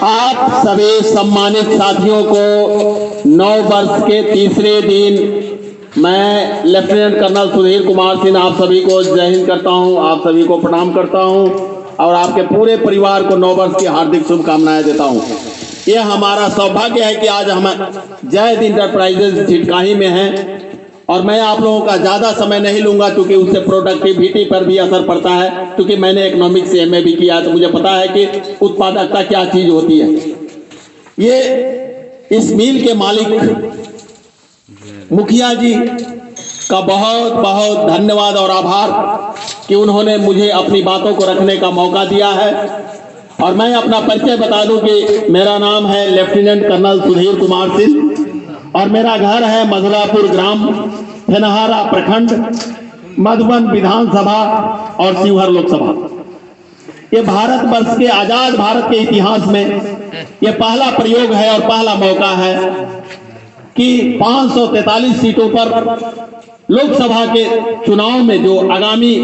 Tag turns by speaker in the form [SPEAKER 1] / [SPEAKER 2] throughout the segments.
[SPEAKER 1] आप सभी सम्मानित साथियों को नव वर्ष के तीसरे दिन मैं लेफ्टिनेंट कर्नल सुधीर कुमार सिंह आप सभी को जय हिंद करता हूं, आप सभी को प्रणाम करता हूं और आपके पूरे परिवार को नव वर्ष की हार्दिक शुभकामनाएं देता हूं। यह हमारा सौभाग्य है कि आज हम जैद इंटरप्राइजेज झिटकाही में हैं और मैं आप लोगों का ज़्यादा समय नहीं लूंगा क्योंकि उससे प्रोडक्टिविटी पर भी असर पड़ता है। क्योंकि मैंने इकोनॉमिक्स से एमए भी किया है तो मुझे पता है कि उत्पादकता क्या चीज़ होती है। ये इस मिल के मालिक मुखिया जी का बहुत बहुत धन्यवाद और आभार कि उन्होंने मुझे अपनी बातों को रखने का मौका दिया है। और मैं अपना परिचय बता दूं कि मेरा नाम है लेफ्टिनेंट कर्नल सुधीर कुमार सिंह और मेरा घर है मधुरापुर ग्राम, फेनहारा प्रखंड, मधुबन विधानसभा और शिवहर लोकसभा। ये भारत वर्ष के आजाद भारत के इतिहास में ये पहला प्रयोग है और पहला मौका है कि 543 सीटों पर लोकसभा के चुनाव में जो आगामी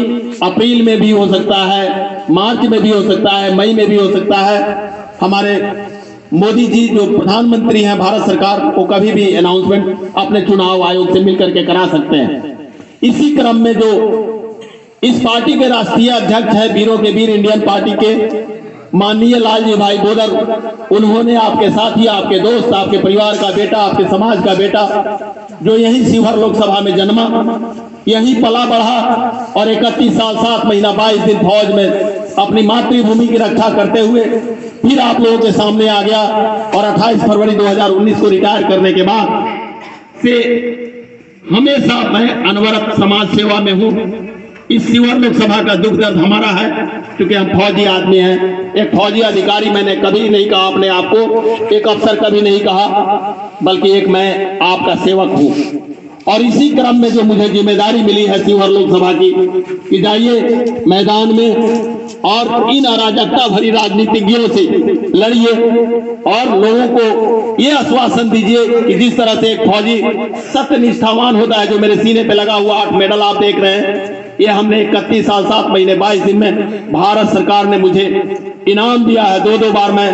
[SPEAKER 1] अप्रैल में भी हो सकता है, मार्च में भी हो सकता है, मई में भी हो सकता है, हमारे मोदी जी जो प्रधानमंत्री हैं भारत सरकार को कभी भी अनाउंसमेंट अपने चुनाव आयोग से मिलकर के करा सकते हैं। इसी क्रम में जो इस पार्टी के राष्ट्रीय अध्यक्ष है, वीरों के वीर इंडियन पार्टी के माननीय लालजी भाई बोदर, उन्होंने आपके साथी, आपके दोस्त, आपके परिवार का बेटा, आपके समाज का बेटा जो यही शिवहर लोकसभा में जन्मा, यही पला बढ़ा और 31 साल 7 महीना 22 दिन फौज में अपनी मातृभूमि की रक्षा करते हुए फिर आप लोगों के सामने आ गया और 28 फरवरी 2019 को रिटायर करने के बाद से हमेशा मैं अनवरत समाज सेवा में हूँ। इस शिवहर लोकसभा का दुख दर्द हमारा है क्योंकि हम फौजी आदमी हैं। एक फौजी अधिकारी मैंने कभी नहीं कहा अपने आप को, एक अफसर कभी नहीं कहा, बल्कि एक मैं आपका सेवक हूँ। और इसी क्रम में जो मुझे जिम्मेदारी मिली है शिवहर लोकसभा की कि जाइए मैदान में और इन अराजकता भरी राजनीतिज्ञों से लड़िए और लोगों को ये आश्वासन दीजिए कि जिस तरह से एक फौजी सत्यनिष्ठावान होता है, जो मेरे सीने पे लगा हुआ 8 मेडल आप देख रहे हैं, ये हमने 31 साल 7 महीने 22 दिन में भारत सरकार ने मुझे इनाम दिया है। 2 बार मैं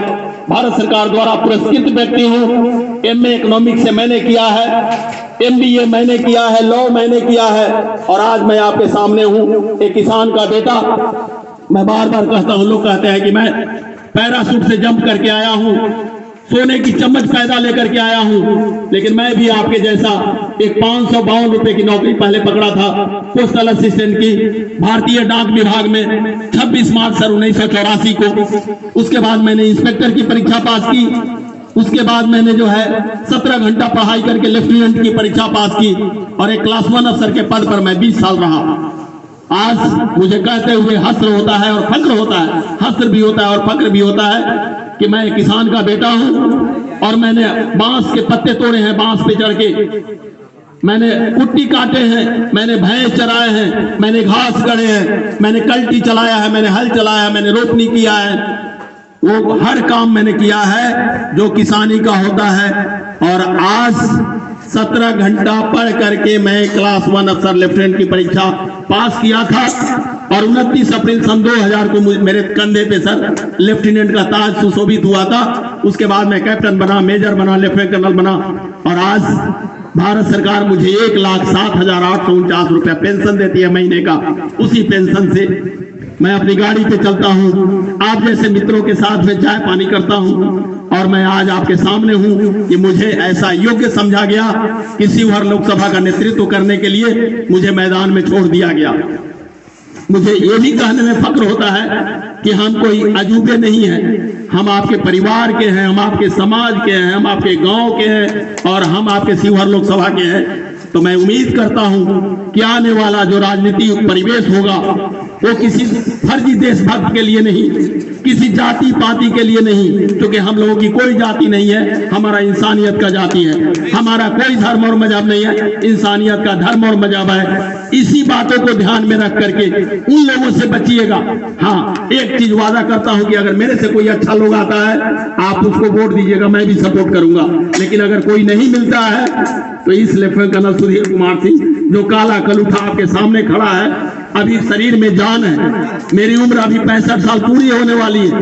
[SPEAKER 1] भारत सरकार द्वारा पुरस्कृत व्यक्ति हूँ। एमए इकोनॉमिक्स से मैंने किया है, एमबीए मैंने किया है, लॉ मैंने किया है और आज मैं आपके सामने हूँ एक किसान का बेटा। मैं बार बार कहता हूँ, लोग कहते हैं कि मैं पैराशूट से जंप करके आया हूँ, सोने की चम्मच पैदा लेकर के आया हूँ, लेकिन मैं भी आपके जैसा एक 552 रुपए की नौकरी पहले पकड़ा था पोस्टल असिस्टेंट की भारतीय डाक विभाग में 26 मार्च 1984 को। उसके बाद मैंने इंस्पेक्टर की परीक्षा पास की, उसके बाद मैंने जो है 17 घंटा पढ़ाई करके लेफ्टिनेंट की परीक्षा पास की और एक क्लास 1 अफसर के पद पर मैं 20 साल रहा। आज मुझे कहते हुए हस्र होता है और फक्र होता है, हस्र भी होता है और फक्र भी होता है कि मैं किसान का बेटा हूं और मैंने बांस के पत्ते तोड़े हैं, बांस पे चढ़ के मैंने कुट्टी काटे हैं, मैंने भैंस चराए हैं, मैंने घास गढ़े हैं, मैंने कल्टी चलाया है, मैंने हल चलाया है, मैंने रोपनी किया है। वो हर काम मैंने किया है जो किसानी का होता है। और आज 17 घंटा पढ़ करके मैं क्लास 1 अफसर लेफ्टिनेंट की परीक्षा पास किया था और 29 अप्रैल सन 2000 को मेरे कंधे पे सर लेफ्टिनेंट का ताज सुशोभित हुआ था। उसके बाद मैं कैप्टन बना, मेजर बना, लेफ्टिनेंट कर्नल बना और आज भारत सरकार मुझे 1,07,849 रुपया पेंशन देती है महीने का। उसी पेंशन से मैं अपनी गाड़ी पे चलता हूँ, आप जैसे मित्रों के साथ में चाय पानी करता हूँ और मैं आज आपके सामने हूँ कि मुझे ऐसा योग्य समझा गया कि शिवहर लोकसभा का नेतृत्व करने के लिए मुझे मैदान में छोड़ दिया गया। मुझे ये भी कहने में फक्र होता है कि हम कोई अजूबे नहीं हैं, हम आपके परिवार के हैं, हम आपके समाज के हैं, हम आपके गांव के हैं और हम आपके शिवहर लोकसभा के हैं। तो मैं उम्मीद करता हूं कि आने वाला जो राजनीतिक परिवेश होगा वो किसी फर्जी देशभक्त के लिए नहीं, किसी जाति पाति के लिए नहीं, क्योंकि हम लोगों की कोई जाति नहीं है, हमारा इंसानियत का जाति है, हमारा कोई धर्म और मजहब नहीं है, इंसानियत का धर्म और मजहब है। इसी बातों को ध्यान में रख करके उन लोगों से बचिएगा। हाँ, एक चीज वादा करता हूं कि अगर मेरे से कोई अच्छा लोग आता है आप उसको वोट दीजिएगा, मैं भी सपोर्ट करूंगा। लेकिन अगर कोई नहीं मिलता है तो इस लेफ्टिनेंट कर्नल सुधीर कुमार सिंह जो काला कलूठा आपके सामने खड़ा है, अभी शरीर में जान है, मेरी उम्र अभी 65 साल पूरी होने वाली है,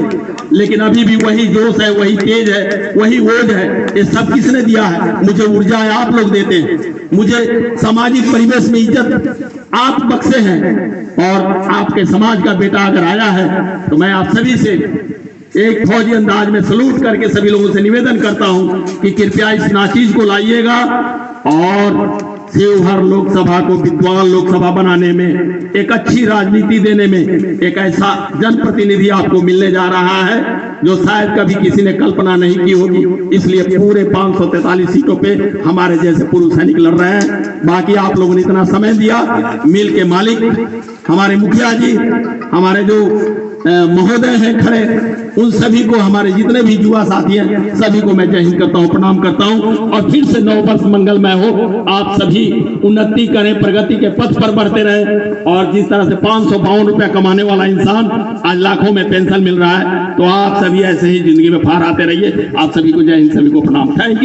[SPEAKER 1] लेकिन अभी भी वही जोश है, वही तेज है, वही ओज है। ये सब किसने दिया है? मुझे ऊर्जा है, आप लोग देते हैं। मुझे सामाजिक परिवेश में इज्जत आप बख्शे हैं, और आपके समाज का बेटा अगर आया है तो मैं आप सभी से एक फौजी अंदाज में सलूट करके सभी लोगों से निवेदन करता हूं कि कृपया इस नाचीज को लाइएगा और शिवहर लोकसभा को विद्वान लोकसभा बनाने में, एक अच्छी राजनीति देने में एक ऐसा जनप्रतिनिधि आपको मिलने जा रहा है जो शायद कभी किसी ने कल्पना नहीं की होगी। इसलिए पूरे 543 सीटों पे हमारे जैसे पुरुष सैनिक लड़ रहे हैं। बाकी आप लोगों ने इतना समय दिया, मिल के मालिक हमारे मुखिया जी, हमारे जो महोदय हैं खड़े, उन सभी को, हमारे जितने भी युवा साथी हैं सभी को मैं जय हिंद करता हूं, प्रणाम करता हूं। और फिर से नव वर्ष मंगलमय हो, आप सभी उन्नति करें, प्रगति के पथ पर बढ़ते रहें। और जिस तरह से 552 रुपया कमाने वाला इंसान आज लाखों में पेंशन मिल रहा है, तो आप सभी ऐसे ही जिंदगी में फार आते रहिए। आप सभी को जय हिंद, सभी को प्रणाम। Thank you.